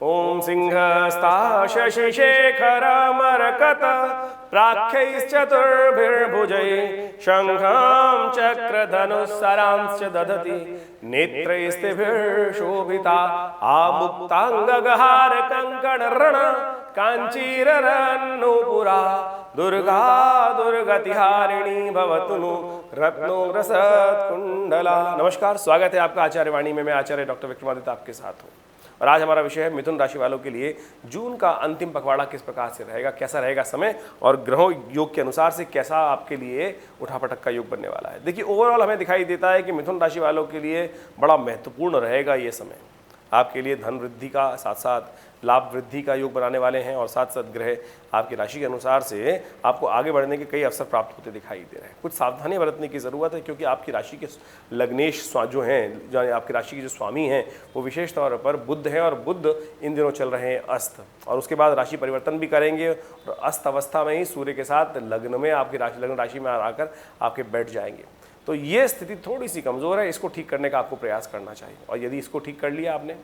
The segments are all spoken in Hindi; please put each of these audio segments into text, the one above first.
ओम सिंहस्ता शशिशेखरमरकत प्राख्यैश्चतुर्भिर्भुजैः शंखं चक्रधनुस्सरांश्च दधति नेत्रैस्तिभिर्शोभिता आमुक्तांगगहार कंकणरण कांचीरन्नूपुरा दुर्गा दुर्गतिहारिणी भवतु नु रत्नो रसत्कुंडला। नमस्कार, स्वागत है आपका आचार्य वाणी में। मैं आचार्य डॉक्टर विक्रमादित्य आपके साथ हूँ और आज हमारा विषय है मिथुन राशि वालों के लिए जून का अंतिम पखवाड़ा किस प्रकार से रहेगा, कैसा रहेगा समय और ग्रहों योग के अनुसार से कैसा आपके लिए उठापटक का योग बनने वाला है। देखिए, ओवरऑल हमें दिखाई देता है कि मिथुन राशि वालों के लिए बड़ा महत्वपूर्ण रहेगा ये समय। आपके लिए धन वृद्धि का साथ साथ लाभ वृद्धि का योग बनाने वाले हैं और साथ साथ ग्रह आपकी राशि के अनुसार से आपको आगे बढ़ने के कई अवसर प्राप्त होते दिखाई दे रहे हैं। कुछ सावधानी बरतने की ज़रूरत है क्योंकि आपकी राशि के लग्नेश जो हैं, जो आपकी राशि के जो स्वामी हैं, वो विशेष तौर पर बुध हैं और बुध इन दिनों चल रहे हैं अस्त, और उसके बाद राशि परिवर्तन भी करेंगे और अस्त अवस्था में ही सूर्य के साथ लग्न में आपकी लग्न राशि में आकर आपके बैठ जाएंगे। तो ये स्थिति थोड़ी सी कमज़ोर है, इसको ठीक करने का आपको प्रयास करना चाहिए और यदि इसको ठीक कर लिया आपने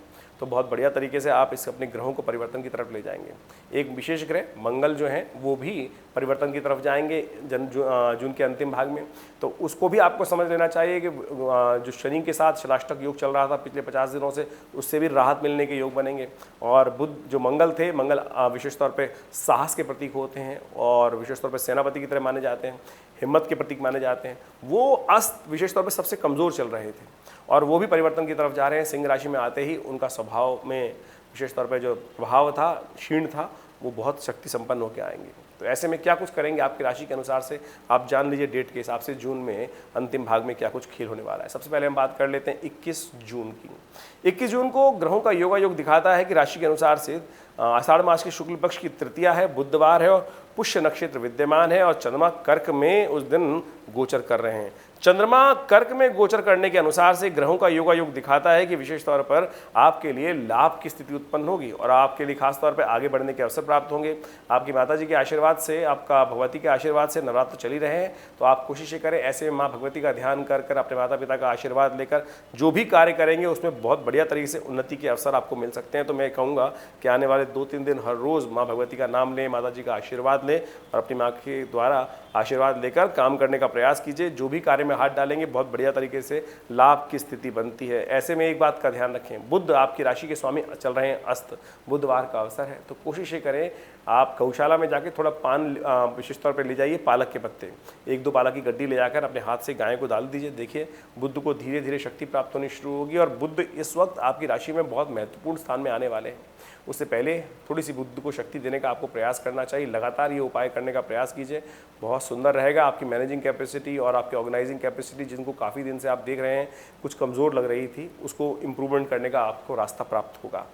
तो बहुत बढ़िया तरीके से आप इस अपने ग्रहों को परिवर्तन की तरफ ले जाएंगे। एक विशेष ग्रह मंगल जो हैं वो भी परिवर्तन की तरफ जाएंगे जून के अंतिम भाग में, तो उसको भी आपको समझ लेना चाहिए कि जो शनि के साथ षष्टक योग चल रहा था पिछले 50 दिनों से, उससे भी राहत मिलने के योग बनेंगे। और बुध जो मंगल थे, मंगल विशेष तौर पर साहस के प्रतीक होते हैं और विशेष तौर पर सेनापति की तरह माने जाते हैं, हिम्मत के प्रतीक माने जाते हैं। वो अस्त विशेष तौर पर सबसे कमज़ोर चल रहे थे और वो भी परिवर्तन की तरफ जा रहे हैं। सिंह राशि में आते ही उनका स्वभाव में विशेष तौर पर जो प्रभाव था, क्षीण था, वो बहुत शक्ति संपन्न होकर आएंगे। तो ऐसे में क्या कुछ करेंगे आपकी राशि के अनुसार से आप जान लीजिए। डेट के हिसाब से जून में अंतिम भाग में क्या कुछ खेल होने वाला है। सबसे पहले हम बात कर लेते हैं 21 जून की। 21 जून को ग्रहों का योगायोग दिखाता है कि राशि के अनुसार से आषाढ़ मास के शुक्ल पक्ष की तृतीया है, बुधवार है और पुष्य नक्षत्र विद्यमान है और चंद्रमा कर्क में उस दिन गोचर कर रहे हैं। चंद्रमा कर्क में गोचर करने के अनुसार से ग्रहों का योगायोग दिखाता है कि विशेष तौर पर आपके लिए लाभ की स्थिति उत्पन्न होगी और आपके लिए खास तौर पर आगे बढ़ने के अवसर प्राप्त होंगे। आपकी माताजी के आशीर्वाद से, आपका भगवती के आशीर्वाद से नवरात्र चल ही रहे हैं, तो आप कोशिशें करें ऐसे में माँ भगवती का ध्यान कर कर अपने माता पिता का आशीर्वाद लेकर जो भी कार्य करेंगे उसमें बहुत बढ़िया तरीके से उन्नति के अवसर आपको मिल सकते हैं। तो मैं कहूँगा कि आने वाले 2-3 दिन हर रोज़ माँ भगवती का नाम लें, माता जी का आशीर्वाद लें और अपनी माँ के द्वारा आशीर्वाद लेकर काम करने का प्रयास कीजिए। जो भी कार्य में हाथ डालेंगे बहुत बढ़िया तरीके से लाभ की स्थिति बनती है। ऐसे में एक बात का ध्यान रखें, बुध आपकी राशि के स्वामी चल रहे हैं अस्त, बुधवार का अवसर है, तो कोशिशें करें आप गौशाला में जाके थोड़ा पान विशेष तौर पर ले जाइए, पालक के पत्ते 1-2 पालक की गड्डी ले जाकर अपने हाथ से गाय को डाल दीजिए। देखिए बुध को धीरे धीरे शक्ति प्राप्त होनी शुरू होगी और बुध इस वक्त आपकी राशि में बहुत महत्वपूर्ण स्थान में आने वाले हैं। उससे पहले थोड़ी सी बुद्ध को शक्ति देने का आपको प्रयास करना चाहिए। लगातार ये उपाय करने का प्रयास कीजिए, बहुत सुंदर रहेगा। आपकी मैनेजिंग कैपेसिटी और आपकी ऑर्गेनाइजिंग कैपेसिटी, जिनको काफ़ी दिन से आप देख रहे हैं कुछ कमज़ोर लग रही थी, उसको इम्प्रूवमेंट करने का आपको रास्ता प्राप्त होगा।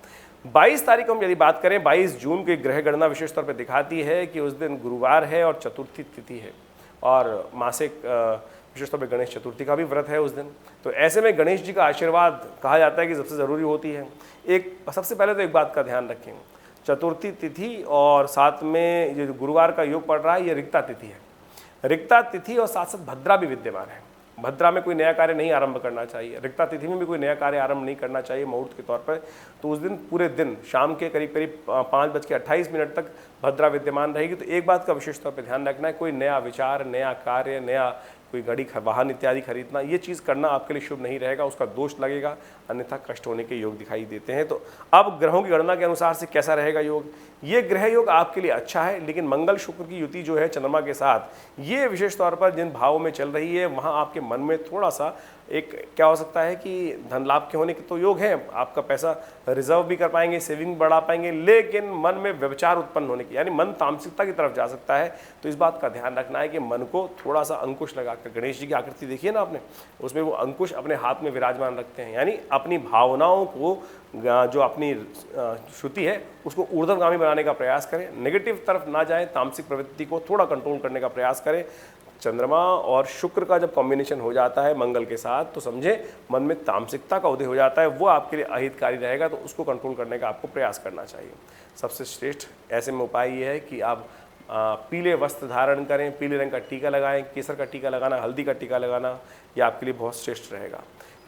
22 तारीख को हम यदि बात करें, 22 जून की ग्रह गणना विशेष तौर पर दिखाती है कि उस दिन गुरुवार है और चतुर्थी तिथि है और मासिक विशेष तौर पर गणेश चतुर्थी का भी व्रत है उस दिन। तो ऐसे में गणेश जी का आशीर्वाद कहा जाता है कि सबसे ज़रूरी होती है। सबसे पहले तो एक बात का ध्यान रखें, चतुर्थी तिथि और साथ में ये गुरुवार का योग पड़ रहा है, ये रिक्ता तिथि है। रिक्ता तिथि और साथ साथ भद्रा भी विद्यमान है। भद्रा में कोई नया कार्य नहीं आरंभ करना चाहिए, रिक्ता तिथि में भी कोई नया कार्य आरंभ नहीं करना चाहिए मुहूर्त के तौर पर। तो उस दिन पूरे दिन शाम के करीब 5:28 तक भद्रा विद्यमान रहेगी। तो एक बात का विशेष तौर पर ध्यान रखना है, कोई नया विचार, नया कार्य, नया कोई गाड़ी वाहन इत्यादि खरीदना, ये चीज़ करना आपके लिए शुभ नहीं रहेगा, उसका दोष लगेगा, अन्यथा कष्ट होने के योग दिखाई देते हैं। तो अब ग्रहों की गणना के अनुसार से कैसा रहेगा योग? ये ग्रह योग आपके लिए अच्छा है, लेकिन मंगल शुक्र की युति जो है चंद्रमा के साथ, ये विशेष तौर पर जिन भावों में चल रही है वहाँ आपके मन में थोड़ा सा एक क्या हो सकता है कि धन लाभ के होने के तो योग हैं, आपका पैसा रिजर्व भी कर पाएंगे, सेविंग बढ़ा पाएंगे, लेकिन मन में व्यभिचार उत्पन्न होने की, यानी मन तामसिकता की तरफ जा सकता है। तो इस बात का ध्यान रखना है कि मन को थोड़ा सा अंकुश लगाकर, गणेश जी की आकृति देखिए ना आपने, उसमें वो अंकुश अपने हाथ में विराजमान रखते हैं, यानी अपनी भावनाओं को, जो अपनी श्रुति है उसको ऊर्ध्वगामी बनाने का प्रयास करें, नेगेटिव तरफ ना जाएं, तामसिक प्रवृत्ति को थोड़ा कंट्रोल करने का प्रयास करें। चंद्रमा और शुक्र का जब कॉम्बिनेशन हो जाता है मंगल के साथ, तो समझे मन में तामसिकता का उदय हो जाता है, वो आपके लिए अहितकारी रहेगा, तो उसको कंट्रोल करने का आपको प्रयास करना चाहिए। सबसे श्रेष्ठ ऐसे में उपाय ये है कि आप पीले वस्त्र धारण करें, पीले रंग का टीका लगाएं, केसर का टीका लगाना, हल्दी का टीका लगाना, ये आपके लिए बहुत श्रेष्ठ रहेगा।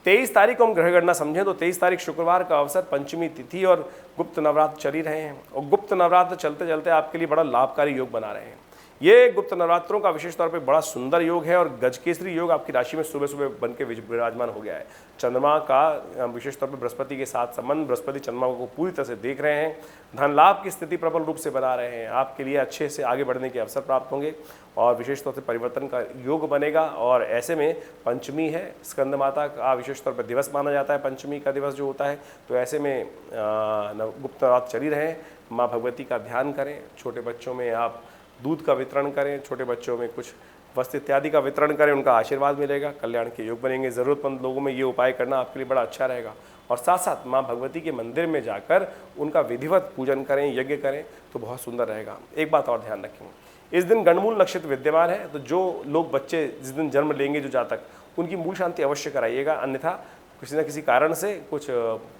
23 तारीख को हम ग्रह गणना समझें तो 23 तारीख शुक्रवार का अवसर, पंचमी तिथि और गुप्त नवरात्र चल ही रहे हैं। और गुप्त नवरात्र चलते चलते आपके लिए बड़ा लाभकारी योग बना रहे हैं। ये गुप्त नवरात्रों का विशेष तौर पे बड़ा सुंदर योग है और गजकेसरी योग आपकी राशि में सुबह सुबह बन के विराजमान हो गया है। चंद्रमा का विशेष तौर पे बृहस्पति के साथ संबंध, बृहस्पति चंद्रमा को पूरी तरह से देख रहे हैं। धन लाभ की स्थिति प्रबल रूप से बना रहे हैं। आपके लिए अच्छे से आगे बढ़ने के अवसर प्राप्त होंगे और विशेष तौर से परिवर्तन का योग बनेगा। और ऐसे में पंचमी है, स्कंद माता का विशेष तौर पर दिवस माना जाता है, पंचमी का दिवस जो होता है। तो ऐसे में गुप्त नवरात्र चल ही रहे हैं। माँ भगवती का ध्यान करें। छोटे बच्चों में आप दूध का वितरण करें, छोटे बच्चों में कुछ वस्त्र इत्यादि का वितरण करें, उनका आशीर्वाद मिलेगा, कल्याण के योग बनेंगे। ज़रूरतमंद लोगों में ये उपाय करना आपके लिए बड़ा अच्छा रहेगा। और साथ साथ माँ भगवती के मंदिर में जाकर उनका विधिवत पूजन करें, यज्ञ करें तो बहुत सुंदर रहेगा। एक बात और ध्यान रखें, इस दिन गणमूल नक्षत्र विद्यमान है, तो जो लोग बच्चे जिस दिन जन्म लेंगे, जो जातक, उनकी मूल शांति अवश्य कराइएगा। अन्यथा किसी न किसी कारण से कुछ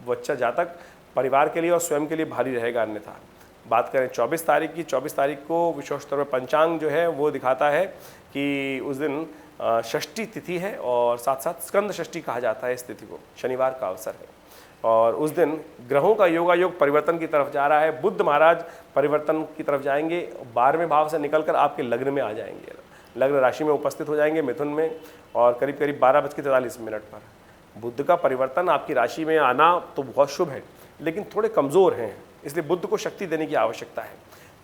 बच्चा जातक परिवार के लिए और स्वयं के लिए भारी रहेगा। अन्यथा बात करें 24 तारीख की, 24 तारीख को विशेष तौर पर पंचांग जो है वो दिखाता है कि उस दिन षष्ठी तिथि है और साथ साथ स्कंद षष्ठी कहा जाता है इस तिथि को। शनिवार का अवसर है और उस दिन ग्रहों का योगायोग परिवर्तन की तरफ जा रहा है। बुध महाराज परिवर्तन की तरफ जाएंगे, 12वें भाव से निकलकर आपके लग्न में आ जाएंगे, लग्न राशि में उपस्थित हो जाएंगे, मिथुन में। और करीब करीब 12:43 पर बुध का परिवर्तन आपकी राशि में आना तो बहुत शुभ है, लेकिन थोड़े कमज़ोर हैं, इसलिए बुध को शक्ति देने की आवश्यकता है।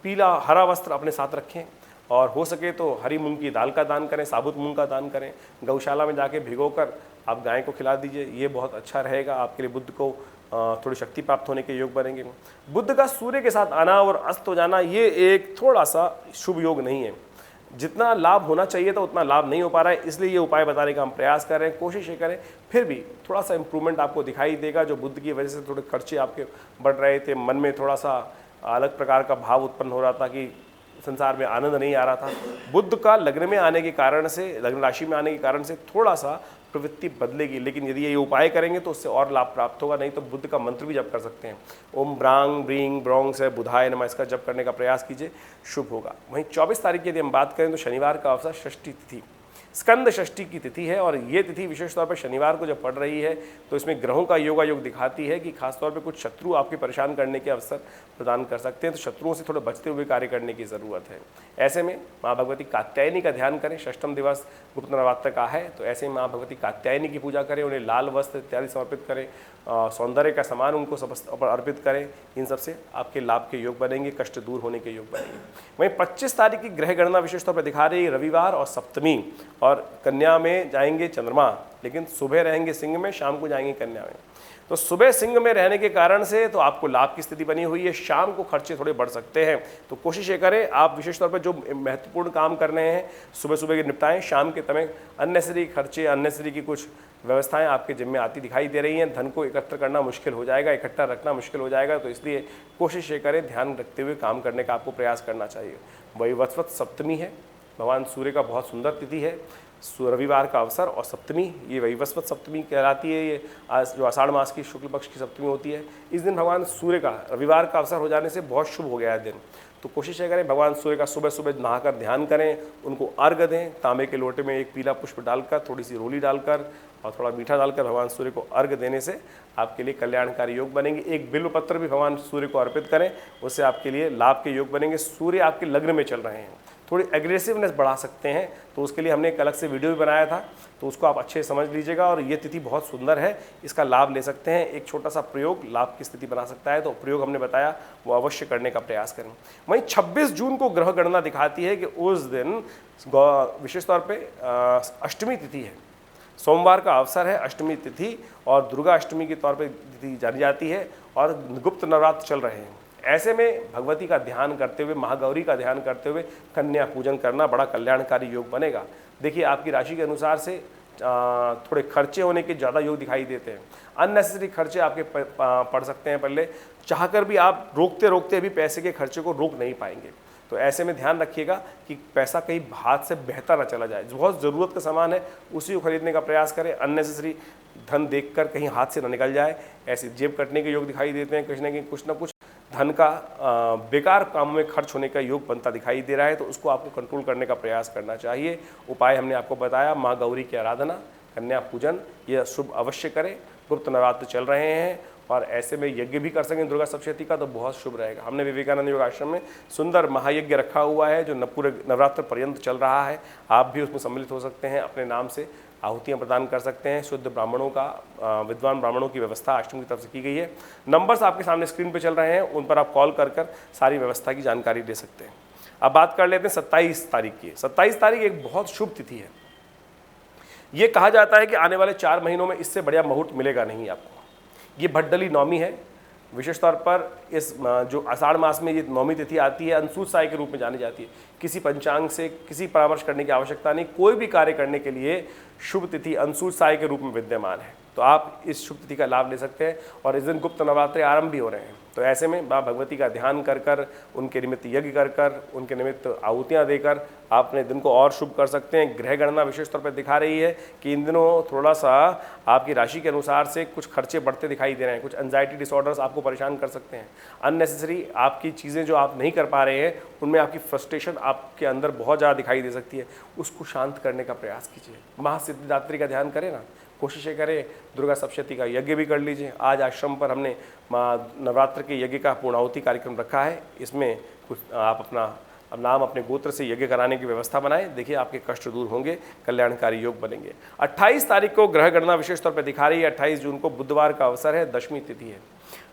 पीला हरा वस्त्र अपने साथ रखें और हो सके तो हरी मूंग की दाल का दान करें, साबुत मूंग का दान करें। गौशाला में जाके भिगोकर आप गाय को खिला दीजिए, ये बहुत अच्छा रहेगा आपके लिए। बुध को थोड़ी शक्ति प्राप्त होने के योग बनेंगे। बुध का सूर्य के साथ आना और अस्त हो जाना ये एक थोड़ा सा शुभ योग नहीं है। जितना लाभ होना चाहिए था उतना लाभ नहीं हो पा रहा है, इसलिए ये उपाय बताने का हम प्रयास कर रहे हैं, कोशिश ये करें। फिर भी थोड़ा सा इम्प्रूवमेंट आपको दिखाई देगा। जो बुध की वजह से थोड़े खर्चे आपके बढ़ रहे थे, मन में थोड़ा सा अलग प्रकार का भाव उत्पन्न हो रहा था कि संसार में आनंद नहीं आ रहा था, बुध का लग्न में आने के कारण से, लग्न राशि में आने के कारण से थोड़ा सा प्रवृत्ति बदलेगी। लेकिन यदि ये उपाय करेंगे तो उससे और लाभ प्राप्त होगा। नहीं तो बुध का मंत्र भी जप कर सकते हैं, ओम ब्रांग ब्रींग ब्रोंग से बुधाय नमः, इसका जप करने का प्रयास कीजिए, शुभ होगा। वहीं 24 तारीख की यदि हम बात करें तो शनिवार का अवसर, षष्ठी तिथि, स्कंद षष्ठी की तिथि है। और ये तिथि विशेष तौर पर शनिवार को जब पड़ रही है तो इसमें ग्रहों का योगायोग दिखाती है कि खासतौर पे कुछ शत्रु आपके परेशान करने के अवसर प्रदान कर सकते हैं, तो शत्रुओं से थोड़े बचते हुए कार्य करने की ज़रूरत है। ऐसे में माँ भगवती कात्यायनी का ध्यान करें। षष्ठम दिवस गुप्त नवरात्र का है, तो ऐसे में माँ भगवती कात्यायनी की पूजा करें, उन्हें लाल वस्त्र इत्यादि समर्पित करें, सौंदर्य का सामान उनको सब अर्पित करें। इन सबसे आपके लाभ के योग बनेंगे, कष्ट दूर होने के योग बनेंगे। वहीं 25 तारीख की ग्रह गणना विशेष तौर पर दिखा रही है रविवार और सप्तमी, और कन्या में जाएंगे चंद्रमा, लेकिन सुबह रहेंगे सिंह में, शाम को जाएंगे कन्या में। तो सुबह सिंह में रहने के कारण से तो आपको लाभ की स्थिति बनी हुई है, शाम को खर्चे थोड़े बढ़ सकते हैं। तो कोशिश ये करें आप विशेष तौर पर जो महत्वपूर्ण काम करने हैं सुबह सुबह के निपटाएं, शाम के समय अननेसरी खर्चे, अननेसरी की कुछ व्यवस्थाएं आपके जिम्मे आती दिखाई दे रही हैं। धन को एकत्र करना मुश्किल हो जाएगा, इकट्ठा रखना मुश्किल हो जाएगा, तो इसलिए कोशिश ये करें ध्यान रखते हुए काम करने का आपको प्रयास करना चाहिए। वैवस्वत सप्तमी है, भगवान सूर्य का बहुत सुंदर तिथि है, रविवार का अवसर और सप्तमी, ये वैवस्वत सप्तमी कहलाती है। ये जो आषाढ़ मास की शुक्ल पक्ष की सप्तमी होती है, इस दिन भगवान सूर्य का रविवार का अवसर हो जाने से बहुत शुभ हो गया है दिन। तो कोशिश ये करें भगवान सूर्य का सुबह सुबह नहाकर ध्यान करें, उनको अर्घ दें, तांबे के लोटे में एक पीला पुष्प डालकर, थोड़ी सी रोली डालकर और थोड़ा मीठा डालकर भगवान सूर्य को अर्घ देने से आपके लिए कल्याणकारी योग बनेंगे। एक बिल्व पत्र भी भगवान सूर्य को अर्पित करें, उससे आपके लिए लाभ के योग बनेंगे। सूर्य आपके लग्न में चल रहे हैं, थोड़ी एग्रेसिवनेस बढ़ा सकते हैं, तो उसके लिए हमने एक अलग से वीडियो भी बनाया था, तो उसको आप अच्छे समझ लीजिएगा। और ये तिथि बहुत सुंदर है, इसका लाभ ले सकते हैं। एक छोटा सा प्रयोग लाभ की स्थिति बना सकता है, तो प्रयोग हमने बताया वो अवश्य करने का प्रयास करें। वहीं 26 जून को ग्रह गणना दिखाती है कि उस दिन विशेष तौर पर अष्टमी तिथि है, सोमवार का अवसर है, अष्टमी तिथि, और दुर्गा अष्टमी के तौर पर तिथि जानी जाती है और गुप्त नवरात्र चल रहे हैं। ऐसे में भगवती का ध्यान करते हुए, महागौरी का ध्यान करते हुए कन्या पूजन करना बड़ा कल्याणकारी योग बनेगा। देखिए आपकी राशि के अनुसार से थोड़े खर्चे होने के ज़्यादा योग दिखाई देते हैं, अननेसेसरी खर्चे आपके पड़ सकते हैं। पहले चाहकर भी आप रोकते रोकते भी पैसे के खर्चे को रोक नहीं पाएंगे, तो ऐसे में ध्यान रखिएगा कि पैसा कहीं हाथ से बहता ना चला जाए। बहुत ज़रूरत का सामान है उसी को खरीदने का प्रयास करें, अननेसेसरी धन देखकर कहीं हाथ से ना निकल जाए। ऐसे जेब कटने के योग दिखाई देते हैं, कहीं ना कहीं कुछ ना कुछ धन का बेकार कामों में खर्च होने का योग बनता दिखाई दे रहा है, तो उसको आपको कंट्रोल करने का प्रयास करना चाहिए। उपाय हमने आपको बताया, माँ गौरी की आराधना, कन्या पूजन ये शुभ अवश्य करें। गुप्त नवरात्र चल रहे हैं और ऐसे में यज्ञ भी कर सकें दुर्गा सप्तशती का तो बहुत शुभ रहेगा। हमने विवेकानंद योग आश्रम में सुंदर महायज्ञ रखा हुआ है जो पूरे नवरात्र पर्यंत चल रहा है। आप भी उसमें सम्मिलित हो सकते हैं, अपने नाम से आहुतियाँ प्रदान कर सकते हैं। शुद्ध ब्राह्मणों का विद्वान ब्राह्मणों की व्यवस्था आश्रम की तरफ से की गई है। नंबर्स आपके सामने स्क्रीन पर चल रहे हैं, उन पर आप कॉल कर सारी व्यवस्था की जानकारी ले सकते हैं। अब बात कर लेते हैं 27 तारीख की। 27 तारीख एक बहुत शुभ तिथि है। ये कहा जाता है कि आने वाले 4 महीनों में इससे बढ़िया मुहूर्त मिलेगा नहीं आपको। ये भट्टली नौमी है। विशेष तौर पर इस जो आषाढ़ मास में ये नौमी तिथि आती है अनसूत साय के रूप में जानी जाती है। किसी पंचांग से किसी परामर्श करने की आवश्यकता नहीं, कोई भी कार्य करने के लिए शुभ तिथि अनसूत साय के रूप में विद्यमान है। तो आप इस शुभ तिथि का लाभ ले सकते हैं और इस दिन गुप्त नवरात्रि आरंभ भी हो रहे हैं। तो ऐसे में माँ भगवती का ध्यान कर कर, उनके निमित्त यज्ञ कर कर, उनके निमित्त आहुतियाँ देकर आप अपने दिन को और शुभ कर सकते हैं। ग्रह गणना विशेष तौर पर दिखा रही है कि इन दिनों थोड़ा सा आपकी राशि के अनुसार से कुछ खर्चे बढ़ते दिखाई दे रहे हैं। कुछ एंजाइटी डिसऑर्डर्स आपको परेशान कर सकते हैं। अननेसेसरी आपकी चीज़ें जो आप नहीं कर पा रहे हैं उनमें आपकी फ्रस्ट्रेशन आपके अंदर बहुत ज़्यादा दिखाई दे सकती है। उसको शांत करने का प्रयास कीजिए। महासिद्धिदात्री का ध्यान करें ना, कोशिशें करें। दुर्गा सप्तशती का यज्ञ भी कर लीजिए। आज आश्रम पर हमने माँ नवरात्र के यज्ञ का पूर्णाहुति कार्यक्रम रखा है। इसमें कुछ आप अपना नाम अपने गोत्र से यज्ञ कराने की व्यवस्था बनाएं। देखिए आपके कष्ट दूर होंगे, कल्याणकारी योग बनेंगे। 28 तारीख को ग्रह गणना विशेष तौर पर दिखा रही है। 28 जून को बुधवार का अवसर है, दशमी तिथि है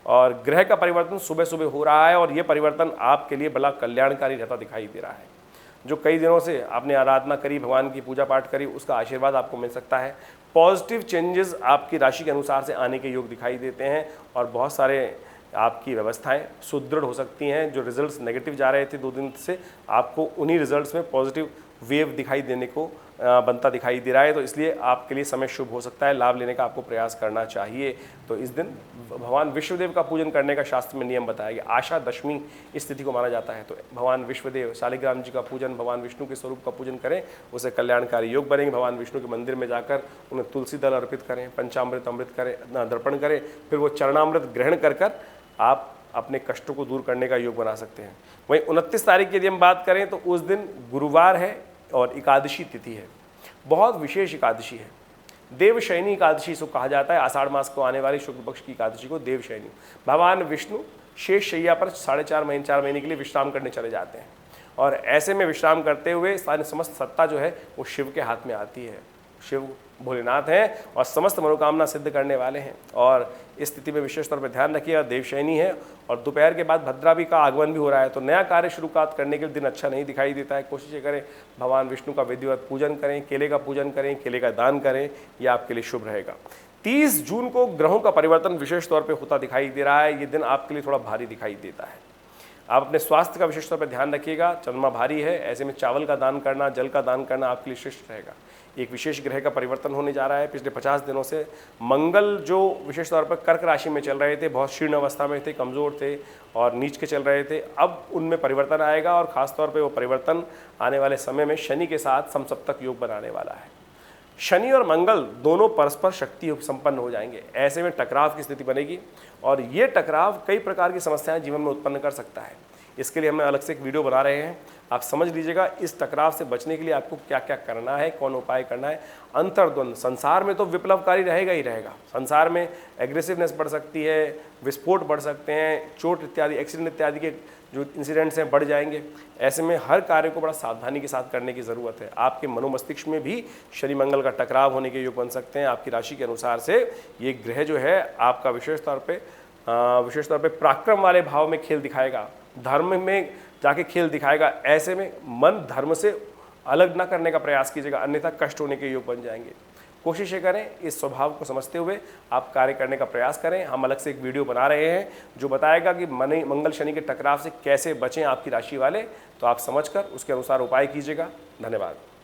और ग्रह का परिवर्तन सुबह सुबह हो रहा है और ये परिवर्तन आपके लिए बड़ा कल्याणकारी रहता दिखाई दे रहा है। जो कई दिनों से आपने आराधना करी, भगवान की पूजा पाठ करी, उसका आशीर्वाद आपको मिल सकता है। पॉजिटिव चेंजेस आपकी राशि के अनुसार से आने के योग दिखाई देते हैं और बहुत सारे आपकी व्यवस्थाएं सुदृढ़ हो सकती हैं। जो रिजल्ट्स नेगेटिव जा रहे थे 2 दिन से, आपको उन्हीं रिजल्ट्स में पॉजिटिव वेव दिखाई देने को बनता दिखाई दे रहा है। तो इसलिए आपके लिए समय शुभ हो सकता है, लाभ लेने का आपको प्रयास करना चाहिए। तो इस दिन भगवान विश्वदेव का पूजन करने का शास्त्र में नियम बताया गया। आशा दशमी इस तिथि को माना जाता है। तो भगवान विश्वदेव शालिग्राम जी का पूजन, भगवान विष्णु के स्वरूप का पूजन करें, उसे कल्याणकारी योग बनेंगे। भगवान विष्णु के मंदिर में जाकर उन्हें तुलसी दल अर्पित करें, पंचामृत अमृत करें, दर्पण करें, फिर वो चरणामृत ग्रहण कर आप अपने कष्टों को दूर करने का योग बना सकते हैं। वहीं 29 तारीख की यदि हम बात करें तो उस दिन गुरुवार है और एकादशी तिथि है। बहुत विशेष एकादशी है, देवशयनी एकादशी इसको कहा जाता है। आषाढ़ मास को आने वाली शुक्ल पक्ष की एकादशी को देवशयनी। भगवान विष्णु शेष शैया पर 4.5 महीने 4 महीने के लिए विश्राम करने चले जाते हैं और ऐसे में विश्राम करते हुए सारी समस्त सत्ता जो है वो शिव के हाथ में आती है। शिव भोलेनाथ हैं और समस्त मनोकामना सिद्ध करने वाले हैं। और इस स्थिति में विशेष तौर पर ध्यान रखिएगा, देवशयनी है और दोपहर के बाद भद्रावी का आगमन भी हो रहा है। तो नया कार्य शुरुआत करने के लिए दिन अच्छा नहीं दिखाई देता है। कोशिश करें भगवान विष्णु का विधिवत पूजन करें, केले का पूजन करें, केले का दान करें, यह आपके लिए शुभ रहेगा। 30 जून को ग्रहों का परिवर्तन विशेष तौर पर होता दिखाई दे रहा है। ये दिन आपके लिए थोड़ा भारी दिखाई देता है। आप अपने स्वास्थ्य का विशेष तौर पर ध्यान रखिएगा। चंद्रमा भारी है, ऐसे में चावल का दान करना, जल का दान करना आपके लिए श्रेष्ठ रहेगा। एक विशेष ग्रह का परिवर्तन होने जा रहा है। पिछले 50 दिनों से मंगल जो विशेष तौर पर कर्क राशि में चल रहे थे, बहुत शीर्ण अवस्था में थे, कमज़ोर थे और नीच के चल रहे थे, अब उनमें परिवर्तन आएगा और ख़ासतौर पर वो परिवर्तन आने वाले समय में शनि के साथ समसप्तक योग बनाने वाला है। शनि और मंगल दोनों परस्पर शक्ति संपन्न हो जाएंगे। ऐसे में टकराव की स्थिति बनेगी और ये टकराव कई प्रकार की समस्याएं जीवन में उत्पन्न कर सकता है। इसके लिए हम अलग से एक वीडियो बना रहे हैं, आप समझ लीजिएगा। इस टकराव से बचने के लिए आपको क्या क्या करना है, कौन उपाय करना है। अंतर्द्वंद संसार में तो विप्लवकारी रहेगा ही रहेगा। संसार में एग्रेसिवनेस बढ़ सकती है, विस्फोट बढ़ सकते हैं, चोट इत्यादि, एक्सीडेंट इत्यादि के जो इंसिडेंट्स हैं बढ़ जाएंगे। ऐसे में हर कार्य को बड़ा सावधानी के साथ करने की ज़रूरत है। आपके मनोमस्तिष्क में भी शनि मंगल का टकराव होने के योग बन सकते हैं। आपकी राशि के अनुसार से ये ग्रह जो है आपका विशेष तौर पे पराक्रम वाले भाव में खेल दिखाएगा, धर्म में जाके खेल दिखाएगा। ऐसे में मन धर्म से अलग ना करने का प्रयास कीजिएगा, अन्यथा कष्ट होने के योग बन जाएंगे। कोशिशें करें, इस स्वभाव को समझते हुए आप कार्य करने का प्रयास करें। हम अलग से एक वीडियो बना रहे हैं जो बताएगा कि मंगल शनि के टकराव से कैसे बचें आपकी राशि वाले। तो आप समझकर उसके अनुसार उपाय कीजिएगा। धन्यवाद।